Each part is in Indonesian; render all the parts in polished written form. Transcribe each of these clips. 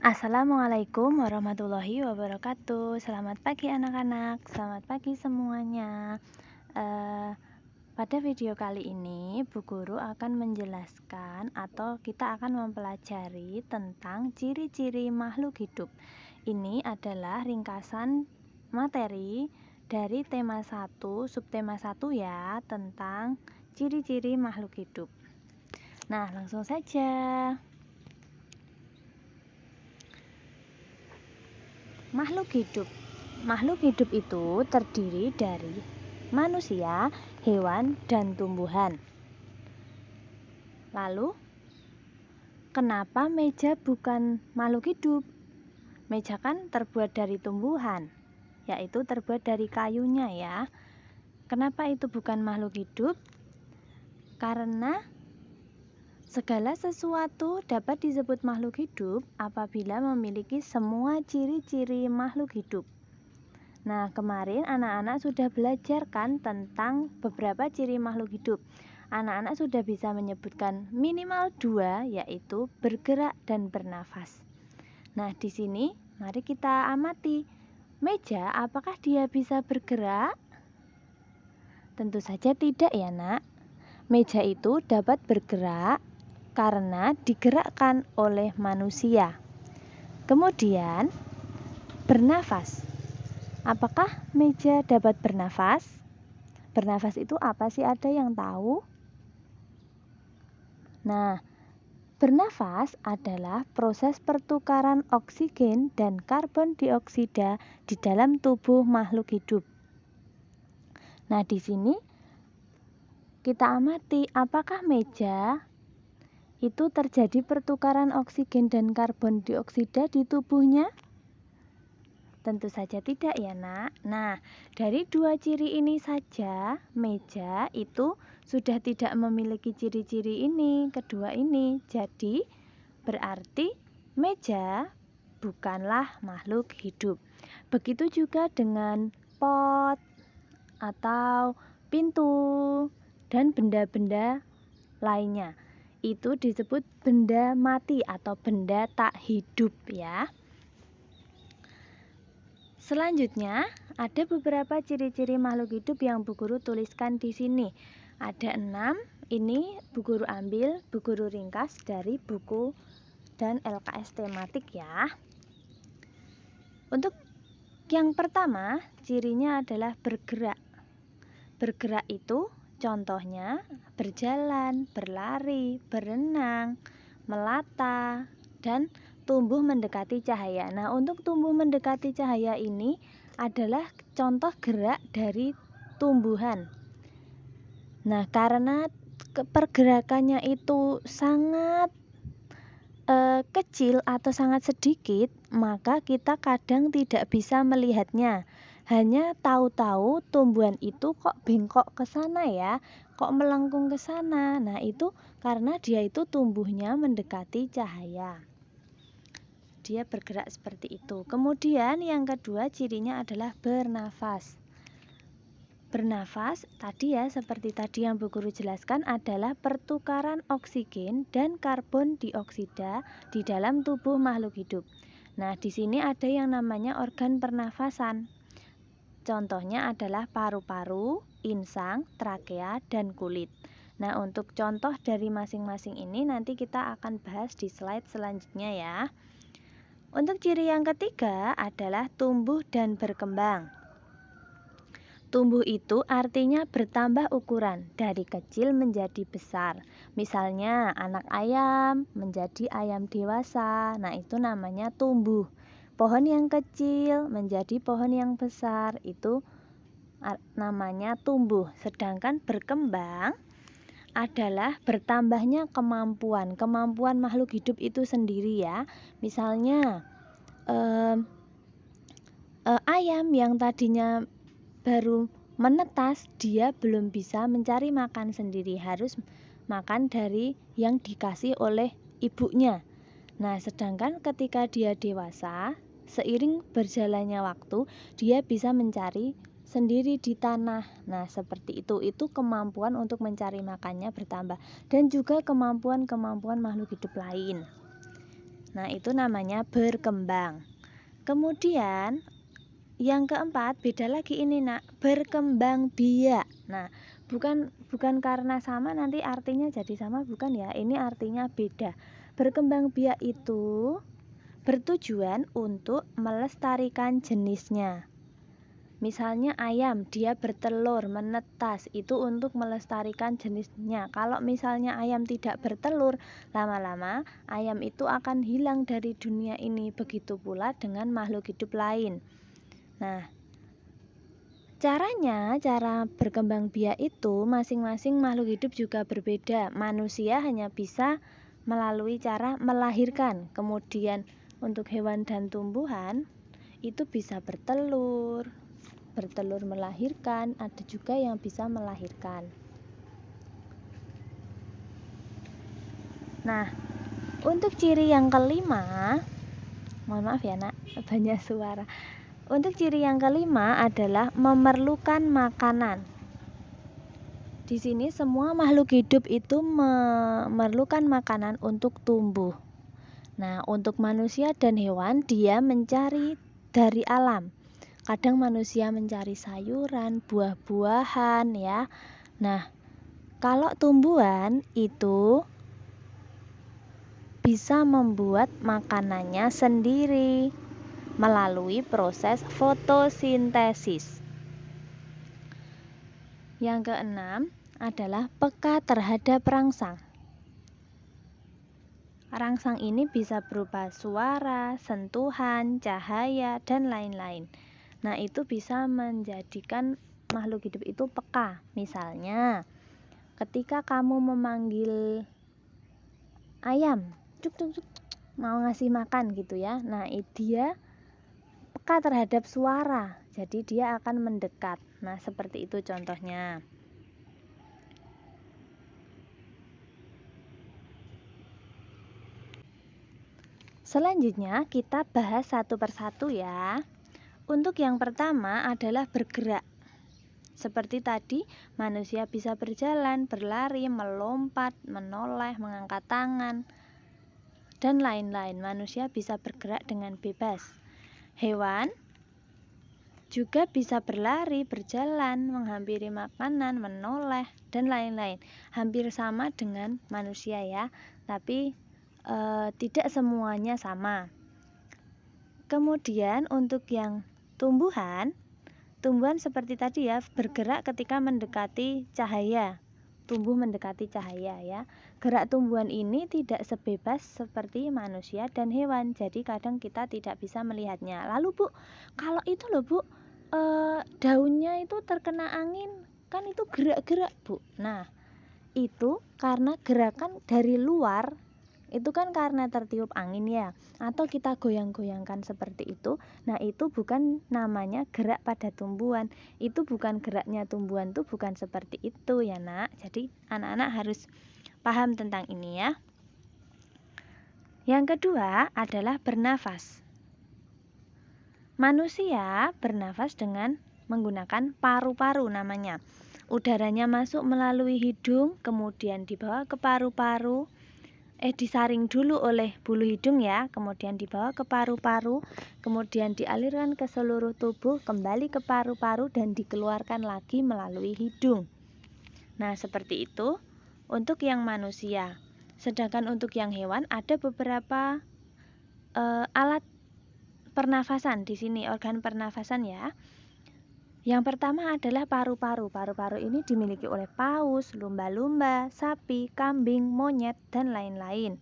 Assalamualaikum warahmatullahi wabarakatuh. Selamat pagi anak-anak, selamat pagi semuanya. Pada video kali ini, Bu Guru akan menjelaskan atau kita akan mempelajari tentang ciri-ciri makhluk hidup. Ini adalah ringkasan materi dari tema 1, subtema 1 ya, tentang ciri-ciri makhluk hidup. Nah, langsung saja. Makhluk hidup. Makhluk hidup itu terdiri dari manusia, hewan, dan tumbuhan. Lalu, kenapa meja bukan makhluk hidup? Meja kan terbuat dari tumbuhan, yaitu terbuat dari kayunya ya. Kenapa itu bukan makhluk hidup? Karena segala sesuatu dapat disebut makhluk hidup apabila memiliki semua ciri-ciri makhluk hidup. Nah, kemarin anak-anak sudah belajar kan tentang beberapa ciri makhluk hidup. Anak-anak sudah bisa menyebutkan minimal 2, yaitu bergerak dan bernafas. Nah, di sini mari kita amati. Meja, apakah dia bisa bergerak? Tentu saja tidak ya, Nak. Meja itu dapat bergerak karena digerakkan oleh manusia. Kemudian, bernafas. Apakah meja dapat bernafas? Bernafas itu apa sih? Ada yang tahu? Nah, bernafas adalah proses pertukaran oksigen dan karbon dioksida di dalam tubuh makhluk hidup. Nah, di sini kita amati apakah meja itu terjadi pertukaran oksigen dan karbon dioksida di tubuhnya? Tentu saja tidak ya, Nak. Nah, dari 2 ciri ini saja, meja itu sudah tidak memiliki ciri-ciri ini, kedua ini. Jadi, berarti meja bukanlah makhluk hidup. Begitu juga dengan pot atau pintu dan benda-benda lainnya. Itu disebut benda mati atau benda tak hidup ya. Selanjutnya, ada beberapa ciri-ciri makhluk hidup yang Bu Guru tuliskan di sini. Ada 6, ini Bu Guru ambil, Bu Guru ringkas dari buku dan LKS tematik ya. Untuk yang pertama, cirinya adalah bergerak. Bergerak itu contohnya berjalan, berlari, berenang, melata, dan tumbuh mendekati cahaya. Nah, untuk tumbuh mendekati cahaya ini adalah contoh gerak dari tumbuhan. Nah, karena pergerakannya itu sangat kecil atau sangat sedikit, maka kita kadang tidak bisa melihatnya. Hanya tahu-tahu tumbuhan itu kok bengkok ke sana ya, kok melengkung ke sana. Nah, itu karena dia itu tumbuhnya mendekati cahaya. Dia bergerak seperti itu. Kemudian yang kedua cirinya adalah bernafas. Bernafas tadi ya, seperti tadi yang Bu Guru jelaskan, adalah pertukaran oksigen dan karbon dioksida di dalam tubuh makhluk hidup. Nah, di sini ada yang namanya organ pernafasan. Contohnya adalah paru-paru, insang, trakea, dan kulit. Nah, untuk contoh dari masing-masing ini nanti kita akan bahas di slide selanjutnya ya. Untuk ciri yang ketiga adalah tumbuh dan berkembang. Tumbuh itu artinya bertambah ukuran dari kecil menjadi besar. Misalnya anak ayam menjadi ayam dewasa. Nah, itu namanya tumbuh. Pohon yang kecil menjadi pohon yang besar, itu namanya tumbuh. Sedangkan berkembang adalah bertambahnya kemampuan makhluk hidup itu sendiri ya. Misalnya ayam yang tadinya baru menetas, dia belum bisa mencari makan sendiri, harus makan dari yang dikasih oleh ibunya. Nah, sedangkan ketika dia dewasa, seiring berjalannya waktu, dia bisa mencari sendiri di tanah. Nah, seperti itu kemampuan untuk mencari makannya bertambah, dan juga kemampuan makhluk hidup lain. Nah, itu namanya berkembang. Kemudian yang keempat, beda lagi ini nak, berkembang biak. Nah, bukan karena sama nanti artinya jadi sama, bukan ya. Ini artinya beda. Berkembang biak itu bertujuan untuk melestarikan jenisnya. Misalnya ayam, dia bertelur, menetas, itu untuk melestarikan jenisnya. Kalau misalnya ayam tidak bertelur, lama-lama ayam itu akan hilang dari dunia ini. Begitu pula dengan makhluk hidup lain. Nah, cara berkembang biak itu masing-masing makhluk hidup juga berbeda. Manusia hanya bisa melalui cara melahirkan. Kemudian untuk hewan dan tumbuhan itu bisa bertelur melahirkan, ada juga yang bisa melahirkan. Nah, untuk ciri yang kelima, mohon maaf ya nak, banyak suara. Untuk ciri yang kelima adalah memerlukan makanan. Di sini semua makhluk hidup itu memerlukan makanan untuk tumbuh. Nah, untuk manusia dan hewan dia mencari dari alam. Kadang manusia mencari sayuran, buah-buahan ya. Nah, kalau tumbuhan itu bisa membuat makanannya sendiri melalui proses fotosintesis. Yang keenam adalah peka terhadap rangsang. Rangsang ini bisa berupa suara, sentuhan, cahaya, dan lain-lain. Nah, itu bisa menjadikan makhluk hidup itu peka. Misalnya, ketika kamu memanggil ayam, cuk cuk cuk, mau ngasih makan gitu ya. Nah, dia peka terhadap suara. Jadi dia akan mendekat. Nah, seperti itu contohnya. Selanjutnya kita bahas satu persatu ya. Untuk yang pertama adalah bergerak. Seperti tadi, manusia bisa berjalan, berlari, melompat, menoleh, mengangkat tangan, dan lain-lain. Manusia bisa bergerak dengan bebas. Hewan juga bisa berlari, berjalan, menghampiri makanan, menoleh, dan lain-lain. Hampir sama dengan manusia ya, tapi tidak semuanya sama. Kemudian untuk yang tumbuhan seperti tadi ya, bergerak ketika mendekati cahaya. Tumbuh mendekati cahaya ya. Gerak tumbuhan ini tidak sebebas seperti manusia dan hewan. Jadi kadang kita tidak bisa melihatnya. Lalu Bu, kalau itu loh Bu, daunnya itu terkena angin, kan itu gerak-gerak Bu. Nah, itu karena gerakan dari luar, itu kan karena tertiup angin ya, atau kita goyang-goyangkan seperti itu. Nah, itu bukan namanya gerak pada tumbuhan. Itu bukan geraknya tumbuhan, tuh bukan seperti itu ya nak. Jadi anak-anak harus paham tentang ini ya. Yang kedua adalah bernafas. Manusia bernafas dengan menggunakan paru-paru namanya. Udaranya masuk melalui hidung, kemudian dibawa ke paru-paru, disaring dulu oleh bulu hidung ya, kemudian dibawa ke paru-paru, kemudian dialirkan ke seluruh tubuh, kembali ke paru-paru, dan dikeluarkan lagi melalui hidung. Nah, seperti itu untuk yang manusia. Sedangkan untuk yang hewan ada beberapa alat pernafasan di sini, organ pernafasan ya. Yang pertama adalah paru-paru. Paru-paru ini dimiliki oleh paus, lumba-lumba, sapi, kambing, monyet, dan lain-lain.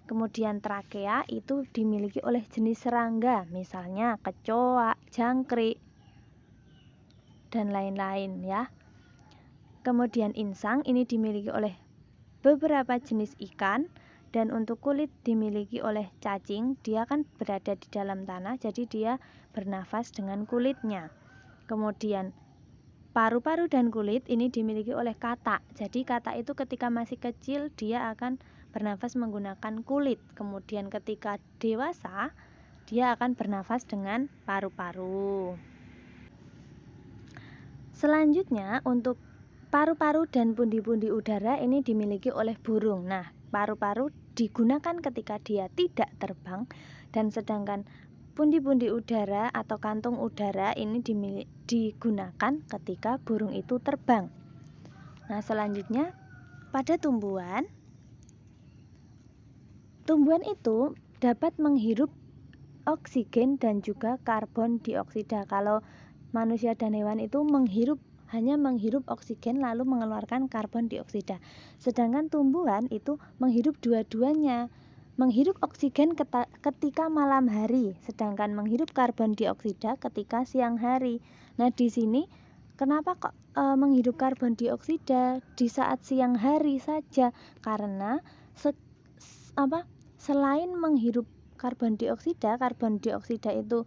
Kemudian trakea itu dimiliki oleh jenis serangga, misalnya kecoa, jangkrik, dan lain-lain ya. Kemudian insang ini dimiliki oleh beberapa jenis ikan, dan untuk kulit dimiliki oleh cacing. Dia kan berada di dalam tanah, jadi dia bernafas dengan kulitnya. Kemudian paru-paru dan kulit ini dimiliki oleh katak. Jadi katak itu ketika masih kecil dia akan bernafas menggunakan kulit. Kemudian ketika dewasa dia akan bernafas dengan paru-paru. Selanjutnya untuk paru-paru dan pundi-pundi udara ini dimiliki oleh burung. Nah, paru-paru digunakan ketika dia tidak terbang, dan sedangkan pundi-pundi udara atau kantung udara ini digunakan ketika burung itu terbang. Nah, selanjutnya pada tumbuhan itu dapat menghirup oksigen dan juga karbon dioksida. Kalau manusia dan hewan itu hanya menghirup oksigen lalu mengeluarkan karbon dioksida. Sedangkan tumbuhan itu menghirup dua-duanya. Menghirup oksigen ketika malam hari, sedangkan menghirup karbon dioksida ketika siang hari. Nah, di sini kenapa kok menghirup karbon dioksida di saat siang hari saja? Karena selain menghirup karbon dioksida itu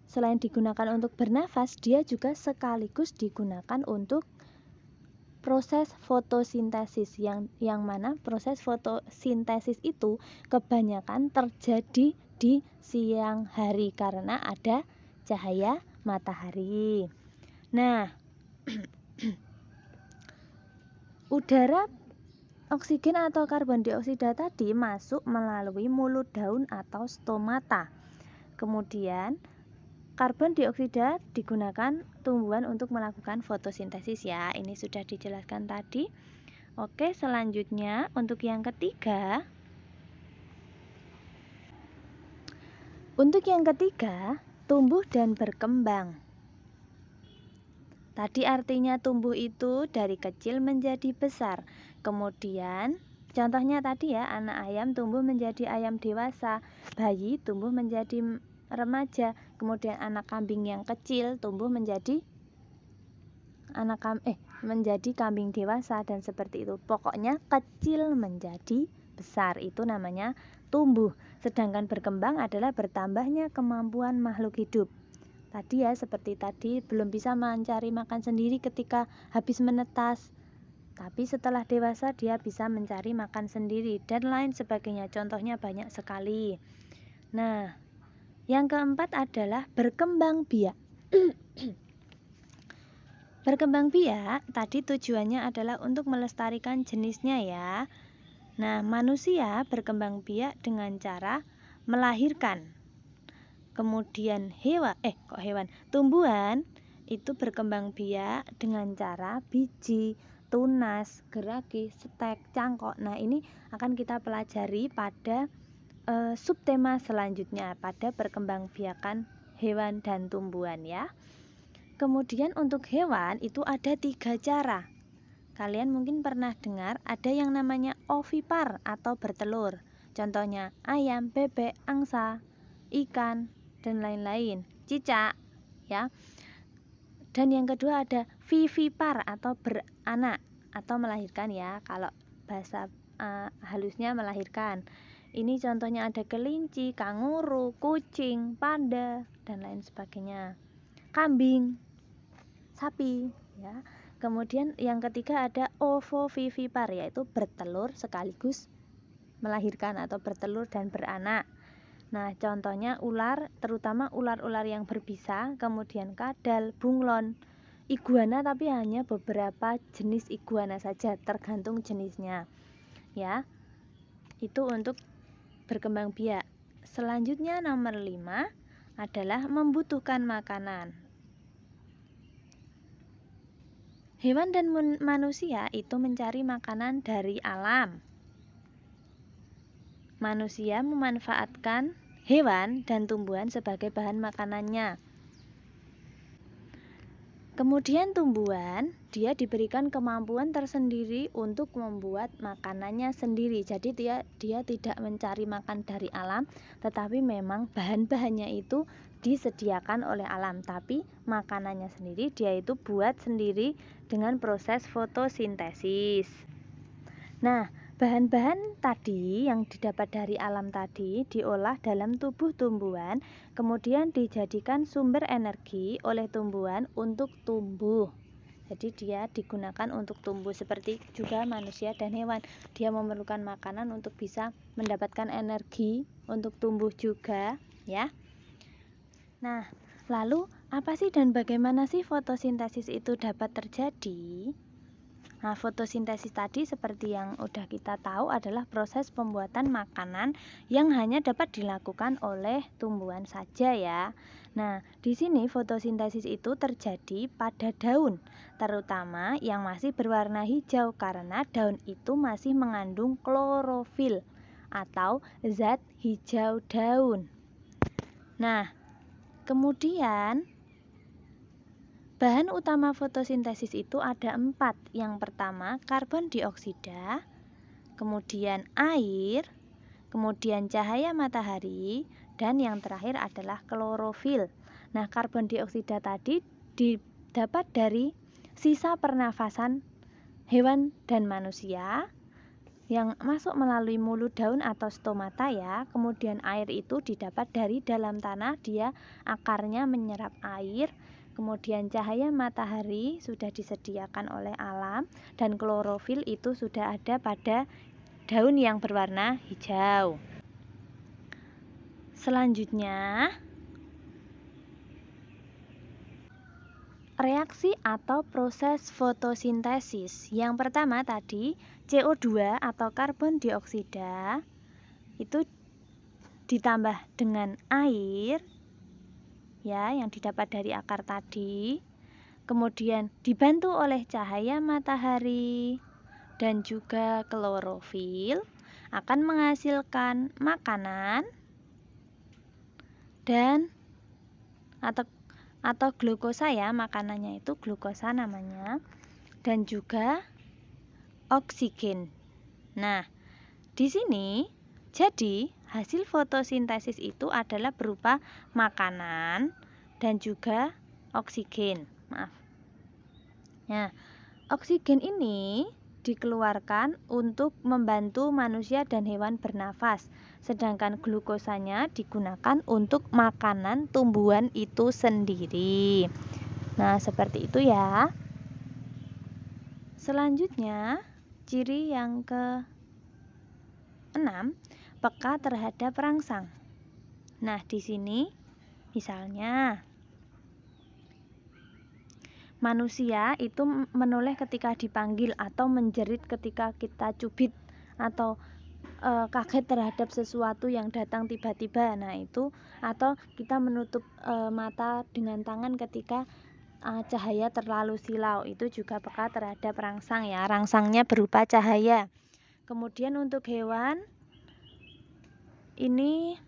selain digunakan untuk bernafas, dia juga sekaligus digunakan untuk proses fotosintesis, yang mana proses fotosintesis itu kebanyakan terjadi di siang hari karena ada cahaya matahari. Nah, udara, oksigen atau karbon dioksida tadi masuk melalui mulut daun atau stomata. Kemudian karbon dioksida digunakan tumbuhan untuk melakukan fotosintesis ya. Ini sudah dijelaskan tadi. Oke, selanjutnya untuk yang ketiga. Untuk yang ketiga, tumbuh dan berkembang. Tadi artinya tumbuh itu dari kecil menjadi besar. Kemudian contohnya tadi ya, anak ayam tumbuh menjadi ayam dewasa, bayi tumbuh menjadi remaja, kemudian anak kambing yang kecil tumbuh menjadi menjadi kambing dewasa, dan seperti itu. Pokoknya kecil menjadi besar itu namanya tumbuh. Sedangkan berkembang adalah bertambahnya kemampuan makhluk hidup. Tadi ya, seperti tadi belum bisa mencari makan sendiri ketika habis menetas, tapi setelah dewasa dia bisa mencari makan sendiri dan lain sebagainya. Contohnya banyak sekali. Nah, yang keempat adalah berkembang biak. Berkembang biak tadi tujuannya adalah untuk melestarikan jenisnya ya. Nah, manusia berkembang biak dengan cara melahirkan. Kemudian tumbuhan itu berkembang biak dengan cara biji, tunas, geragi, stek, cangkok. Nah, ini akan kita pelajari pada subtema selanjutnya pada perkembangbiakan hewan dan tumbuhan ya. Kemudian untuk hewan itu ada 3 cara. Kalian mungkin pernah dengar ada yang namanya ovipar atau bertelur. Contohnya ayam, bebek, angsa, ikan, dan lain-lain, cicak ya. Dan yang kedua ada vivipar atau beranak atau melahirkan ya. Kalau bahasa halusnya melahirkan. Ini contohnya ada kelinci, kanguru, kucing, panda, dan lain sebagainya. Kambing, sapi ya. Kemudian yang ketiga ada ovovivipar, yaitu bertelur sekaligus melahirkan atau bertelur dan beranak. Nah, contohnya ular, terutama ular-ular yang berbisa, kemudian kadal, bunglon, iguana, tapi hanya beberapa jenis iguana saja, tergantung jenisnya ya. Itu untuk berkembang biak. Selanjutnya nomor 5 adalah membutuhkan makanan. Hewan dan manusia itu mencari makanan dari alam. Manusia memanfaatkan hewan dan tumbuhan sebagai bahan makanannya. Kemudian tumbuhan, dia diberikan kemampuan tersendiri untuk membuat makanannya sendiri. Jadi dia tidak mencari makan dari alam, tetapi memang bahan-bahannya itu disediakan oleh alam, tapi makanannya sendiri dia itu buat sendiri dengan proses fotosintesis. Nah, bahan-bahan tadi yang didapat dari alam tadi diolah dalam tubuh tumbuhan, kemudian dijadikan sumber energi oleh tumbuhan untuk tumbuh. Jadi dia digunakan untuk tumbuh, seperti juga manusia dan hewan. Dia memerlukan makanan untuk bisa mendapatkan energi untuk tumbuh juga, ya. Nah, lalu apa sih dan bagaimana sih fotosintesis itu dapat terjadi? Nah, fotosintesis tadi seperti yang udah kita tahu adalah proses pembuatan makanan yang hanya dapat dilakukan oleh tumbuhan saja ya. Nah, di sini fotosintesis itu terjadi pada daun, terutama yang masih berwarna hijau karena daun itu masih mengandung klorofil atau zat hijau daun. Nah, kemudian bahan utama fotosintesis itu ada 4. Yang pertama, karbon dioksida, kemudian air, kemudian cahaya matahari, dan yang terakhir adalah klorofil. Nah, karbon dioksida tadi didapat dari sisa pernafasan hewan dan manusia yang masuk melalui mulut daun atau stomata ya. Kemudian air itu didapat dari dalam tanah, dia akarnya menyerap air. Kemudian cahaya matahari sudah disediakan oleh alam, dan klorofil itu sudah ada pada daun yang berwarna hijau. Selanjutnya, reaksi atau proses fotosintesis. Yang pertama tadi CO2 atau karbon dioksida itu ditambah dengan air ya yang didapat dari akar tadi, kemudian dibantu oleh cahaya matahari dan juga klorofil akan menghasilkan makanan dan atau glukosa ya, makanannya itu glukosa namanya, dan juga oksigen. Nah, di sini jadi hasil fotosintesis itu adalah berupa makanan dan juga oksigen. Maaf. Nah, oksigen ini dikeluarkan untuk membantu manusia dan hewan bernafas, sedangkan glukosanya digunakan untuk makanan tumbuhan itu sendiri. Nah, seperti itu ya. Selanjutnya, ciri yang ke-6, peka terhadap rangsang. Nah, di sini misalnya manusia itu menoleh ketika dipanggil atau menjerit ketika kita cubit atau kaget terhadap sesuatu yang datang tiba-tiba. Nah, itu atau kita menutup mata dengan tangan ketika cahaya terlalu silau, itu juga peka terhadap rangsang ya. Rangsangnya berupa cahaya. Kemudian untuk hewan ini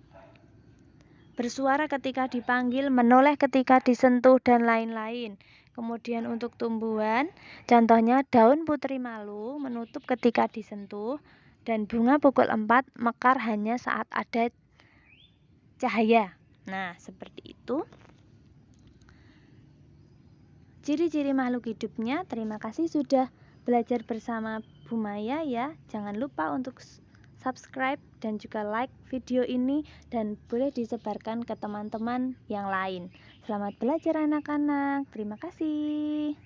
bersuara ketika dipanggil, menoleh ketika disentuh, dan lain-lain. Kemudian untuk tumbuhan, contohnya daun putri malu menutup ketika disentuh, dan bunga pukul 4 mekar hanya saat ada cahaya. Nah, seperti itu ciri-ciri makhluk hidupnya. Terima kasih sudah belajar bersama Bu Maya ya. Jangan lupa untuk subscribe dan juga like video ini, dan boleh disebarkan ke teman-teman yang lain. Selamat belajar anak-anak. Terima kasih.